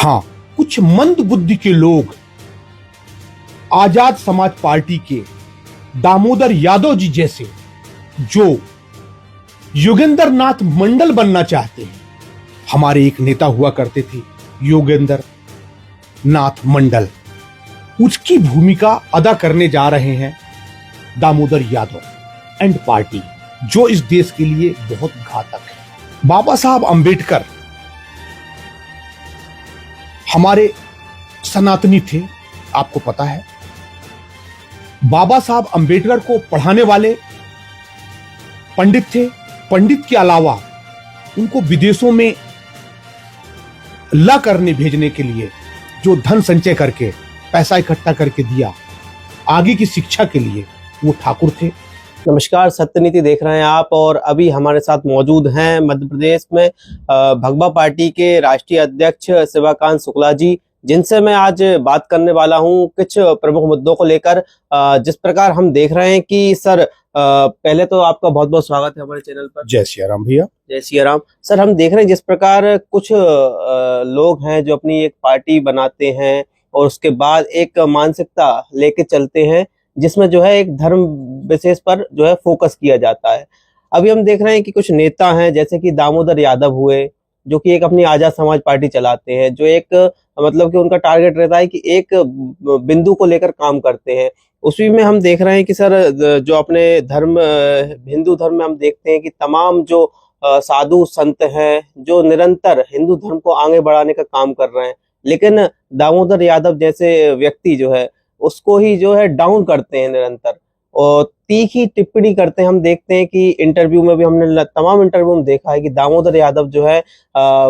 हाँ, कुछ मंद बुद्धि के लोग आजाद समाज पार्टी के दामोदर यादव जी जैसे जो योगेंद्र नाथ मंडल बनना चाहते हैं। हमारे एक नेता हुआ करते थे योगेंद्र नाथ मंडल, उसकी भूमिका अदा करने जा रहे हैं दामोदर यादव एंड पार्टी, जो इस देश के लिए बहुत घातक है। बाबा साहब अंबेडकर हमारे सनातनी थे, आपको पता है। बाबा साहब अंबेडकर को पढ़ाने वाले पंडित थे। पंडित के अलावा उनको विदेशों में ला करने भेजने के लिए जो धन संचय करके पैसा इकट्ठा करके दिया आगे की शिक्षा के लिए, वो ठाकुर थे। नमस्कार, सत्यनीति देख रहे हैं आप और अभी हमारे साथ मौजूद हैं मध्य प्रदेश में भगवा पार्टी के राष्ट्रीय अध्यक्ष शिवाकांत शुक्ला जी, जिनसे मैं आज बात करने वाला हूं कुछ प्रमुख मुद्दों को लेकर। जिस प्रकार हम देख रहे हैं कि सर, पहले तो आपका बहुत बहुत स्वागत है हमारे चैनल पर। जय सिया राम भैया। जय सिया राम। सर, हम देख रहे हैं जिस प्रकार कुछ लोग हैं जो अपनी एक पार्टी बनाते हैं और उसके बाद एक मानसिकता लेके चलते हैं जिसमें जो है एक धर्म विशेष पर जो है फोकस किया जाता है। अभी हम देख रहे हैं कि कुछ नेता हैं जैसे कि दामोदर यादव हुए, जो कि एक अपनी आजाद समाज पार्टी चलाते हैं, जो एक मतलब कि उनका टारगेट रहता है कि एक बिंदु को लेकर काम करते हैं। उसी में हम देख रहे हैं कि सर, जो अपने धर्म हिंदू धर्म में हम देखते हैं कि तमाम जो साधु संत हैं जो निरंतर हिंदू धर्म को आगे बढ़ाने का काम कर रहे हैं, लेकिन दामोदर यादव जैसे व्यक्ति जो है उसको ही जो है डाउन करते हैं निरंतर और तीखी टिप्पणी करते हैं। हम देखते हैं कि इंटरव्यू में भी हमने तमाम इंटरव्यू में देखा है कि दामोदर यादव जो है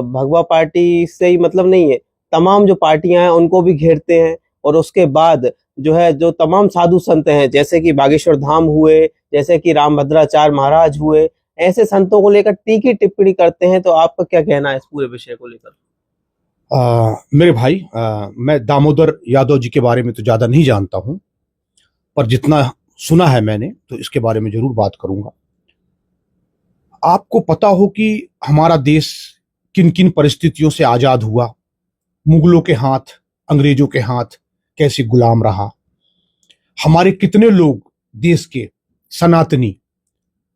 भगवा पार्टी से ही मतलब नहीं है, तमाम जो पार्टियां हैं उनको भी घेरते हैं और उसके बाद जो है जो तमाम साधु संत हैं जैसे कि बागेश्वर धाम हुए, जैसे कि रामभद्राचार्य महाराज हुए, ऐसे संतों को लेकर तीखी टिप्पणी करते हैं। तो आपका क्या कहना है इस पूरे विषय को लेकर? मेरे भाई, मैं दामोदर यादव जी के बारे में तो ज्यादा नहीं जानता हूं, पर जितना सुना है मैंने तो इसके बारे में जरूर बात करूंगा। आपको पता हो कि हमारा देश किन किन परिस्थितियों से आजाद हुआ, मुगलों के हाथ, अंग्रेजों के हाथ कैसे गुलाम रहा, हमारे कितने लोग देश के सनातनी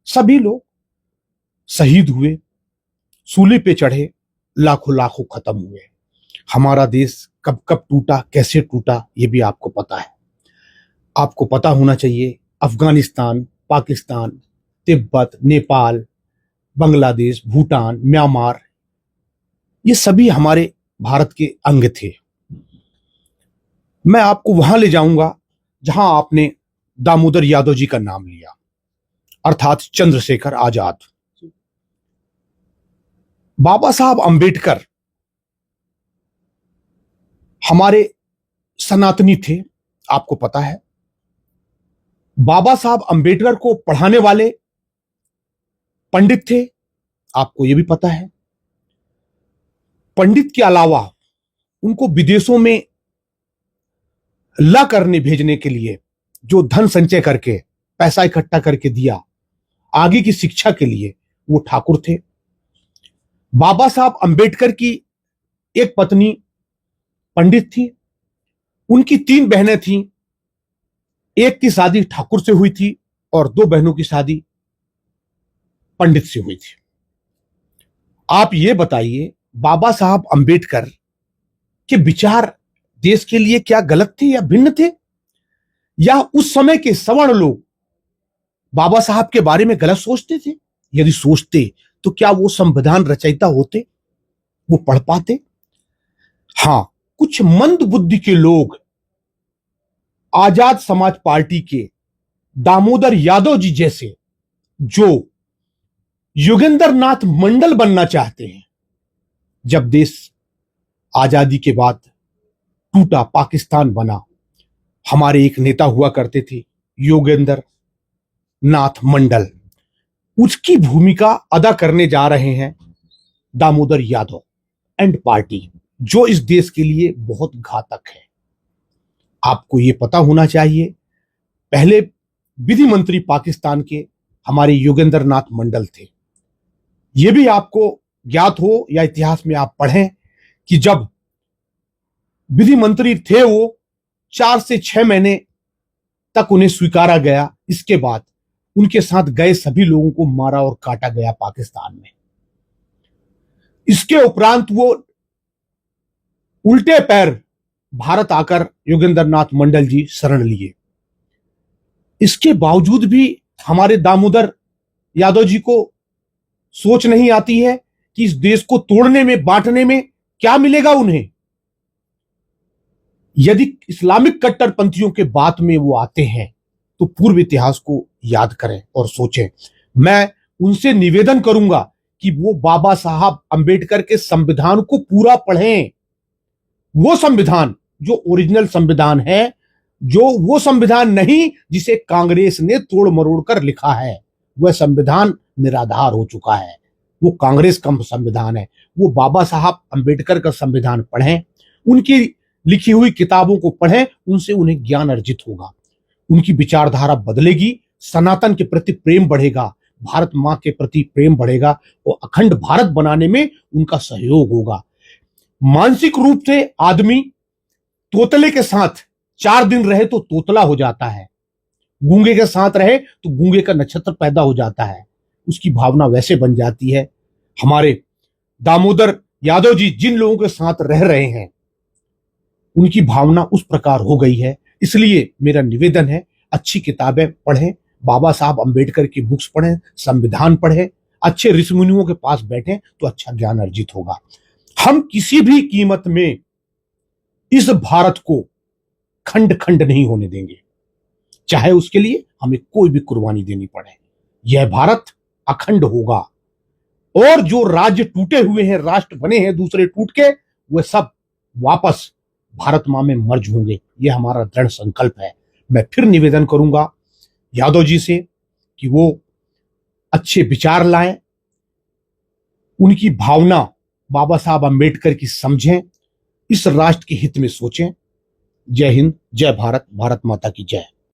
सभी लोग शहीद हुए, सूली पे चढ़े, लाखों लाखों खत्म हुए। हमारा देश कब कब टूटा, कैसे टूटा, ये भी आपको पता है। आपको पता होना चाहिए अफगानिस्तान, पाकिस्तान, तिब्बत, नेपाल, बांग्लादेश, भूटान, म्यांमार, ये सभी हमारे भारत के अंग थे। मैं आपको वहां ले जाऊंगा जहां आपने दामोदर यादव जी का नाम लिया, अर्थात चंद्रशेखर आजाद। बाबा साहब अंबेडकर हमारे सनातनी थे, आपको पता है। बाबा साहब अंबेडकर को पढ़ाने वाले पंडित थे, आपको यह भी पता है। पंडित के अलावा उनको विदेशों में ला करने भेजने के लिए जो धन संचय करके पैसा इकट्ठा करके दिया आगे की शिक्षा के लिए, वो ठाकुर थे। बाबा साहब अंबेडकर की एक पत्नी पंडित थी, उनकी 3 बहनें थीं। एक की शादी ठाकुर से हुई थी और 2 बहनों की शादी पंडित से हुई थी। आप ये बताइए, बाबा साहब अंबेडकर के विचार देश के लिए क्या गलत थे या भिन्न थे, या उस समय के सवर्ण लोग बाबा साहब के बारे में गलत सोचते थे? यदि सोचते तो क्या वो संविधान रचयिता होते, वो पढ़ पाते? हां, कुछ मंद बुद्धि के लोग आजाद समाज पार्टी के दामोदर यादव जी जैसे जो योगेंद्र नाथ मंडल बनना चाहते हैं। जब देश आजादी के बाद टूटा, पाकिस्तान बना, हमारे एक नेता हुआ करते थे योगेंद्र नाथ मंडल, उसकी भूमिका अदा करने जा रहे हैं दामोदर यादव एंड पार्टी, जो इस देश के लिए बहुत घातक है। आपको यह पता होना चाहिए, पहले विधि मंत्री पाकिस्तान के हमारे योगेंद्र नाथ मंडल थे। यह भी आपको ज्ञात हो या इतिहास में आप पढ़ें कि जब विधि मंत्री थे वो, 4 से 6 महीने तक उन्हें स्वीकारा गया। इसके बाद उनके साथ गए सभी लोगों को मारा और काटा गया पाकिस्तान में। इसके उपरांत वो उल्टे पैर भारत आकर योगेंद्र नाथ मंडल जी शरण लिए। इसके बावजूद भी हमारे दामोदर यादव जी को सोच नहीं आती है कि इस देश को तोड़ने में, बांटने में क्या मिलेगा उन्हें। यदि इस्लामिक कट्टरपंथियों के बात में वो आते हैं तो पूर्व इतिहास को याद करें और सोचें। मैं उनसे निवेदन करूंगा कि वो बाबा साहब अंबेडकर के संविधान को पूरा पढ़ें। वो संविधान जो ओरिजिनल संविधान है, जो वो संविधान नहीं जिसे कांग्रेस ने तोड़ मरोड़ कर लिखा है। वह संविधान निराधार हो चुका है, वो कांग्रेस का संविधान है। वो बाबा साहब अंबेडकर का संविधान पढ़ें, उनकी लिखी हुई किताबों को पढ़ें, उनसे उन्हें ज्ञान अर्जित होगा, उनकी विचारधारा बदलेगी, सनातन के प्रति प्रेम बढ़ेगा, भारत मां के प्रति प्रेम बढ़ेगा और अखंड भारत बनाने में उनका सहयोग होगा। मानसिक रूप से आदमी तोतले के साथ 4 दिन रहे तो तोतला हो जाता है, गूंगे के साथ रहे तो गूंगे का नक्षत्र पैदा हो जाता है, उसकी भावना वैसे बन जाती है। हमारे दामोदर यादव जी जिन लोगों के साथ रह रहे हैं उनकी भावना उस प्रकार हो गई है। इसलिए मेरा निवेदन है, अच्छी किताबें पढ़ें, बाबा साहब अंबेडकर की बुक्स पढ़ें, संविधान पढ़ें, अच्छे ऋषि मुनियों के पास बैठें तो अच्छा ज्ञान अर्जित होगा। हम किसी भी कीमत में इस भारत को खंड खंड नहीं होने देंगे, चाहे उसके लिए हमें कोई भी कुर्बानी देनी पड़े। यह भारत अखंड होगा और जो राज्य टूटे हुए हैं, राष्ट्र बने हैं दूसरे टूट के, वह सब वापस भारत मां में मर्ज होंगे। यह हमारा दृढ़ संकल्प है। मैं फिर निवेदन करूंगा यादव जी से कि वो अच्छे विचार लाएं, उनकी भावना बाबा साहब अंबेडकर की समझें, इस राष्ट्र के हित में सोचें। जय हिंद, जय भारत, भारत माता की जय।